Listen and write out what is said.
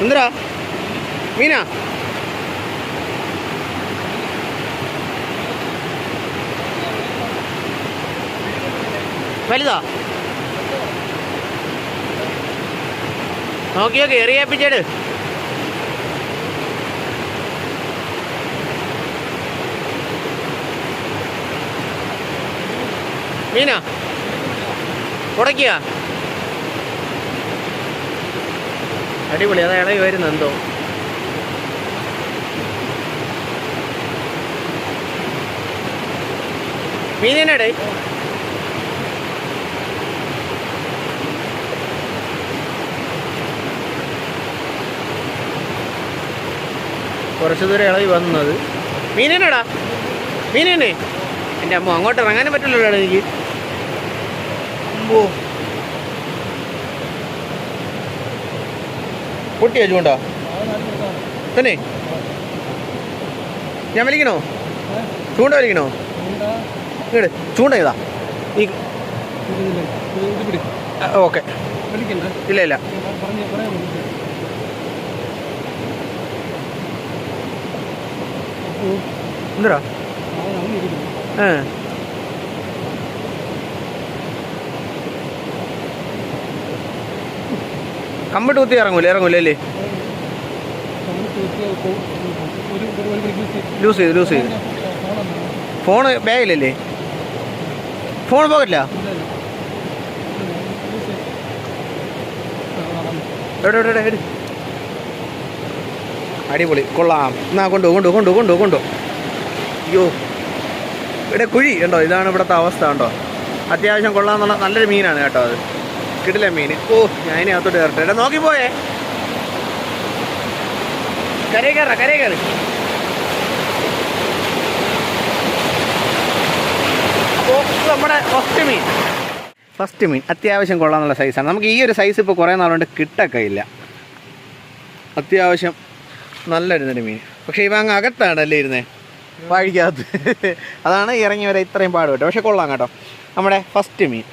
എന്തരാ മീനാ? വലുതാ? നോക്കി നോക്കി എറിയേപ്പിച്ചേട്. മീനാ ഉടക്കിയ? അടിപൊളി. അതാ ഇളകി വരുന്നു എന്തോ. മീനിനടേ കുറച്ച് ദൂരം ഇളകി വന്നത്. മീനിനടാ? മീനിനെ എൻ്റെ അമ്മ അങ്ങോട്ട് ഇറങ്ങാനും പറ്റില്ലല്ലോ എനിക്ക്. പൊട്ടിയാ ചൂണ്ട തന്നെ? ഞാൻ വലിക്കണോ? ചൂണ്ട വലിക്കണോ? ഇങ്ങട് ചൂണ്ട ചെയ്താ ഈ. ഓക്കെ. ഇല്ല ഇല്ല. എന്തരാ? കമ്പിട്ട് കുത്തി ഇറങ്ങൂലേ? ഇറങ്ങൂലേ? ലൂസ് ചെയ്ത്. ഫോണ് ബാഗിലല്ലേ? ഫോൺ പോകത്തില്ല? എവിടെ? അടിപൊളി, കൊള്ളാം. എന്നാ കൊണ്ടു. അയ്യോ, ഇവിടെ കുഴി കണ്ടോ? ഇതാണ് ഇവിടുത്തെ അവസ്ഥ കണ്ടോ. അത്യാവശ്യം കൊള്ളാമെന്നുള്ള നല്ലൊരു മീനാണ് കേട്ടോ. അത് കിടിലൻ മീൻ. ഓ, ഞാൻ ഇനി അകത്തോട്ട് കയറട്ടെ. എടാ നോക്കിപ്പോയേ. കരയെ കയറി. അപ്പോൾ നമ്മുടെ ഫസ്റ്റ് മീൻ അത്യാവശ്യം കൊള്ളാമെന്നുള്ള സൈസാണ്. നമുക്ക് ഈ ഒരു സൈസ് ഇപ്പോൾ കുറേ നാളുകൊണ്ട് കിട്ടൊക്കെ ഇല്ല. അത്യാവശ്യം നല്ലൊരു മീൻ. പക്ഷേ ഇവ അങ്ങ് അകത്താണല്ലേ ഇരുന്നേ, വാഴിക്കകത്ത്. അതാണ് ഇറങ്ങി വരെ ഇത്രയും പാട് കേട്ടോ. പക്ഷെ കൊള്ളാം കേട്ടോ. നമ്മുടെ ഫസ്റ്റ് മീൻ.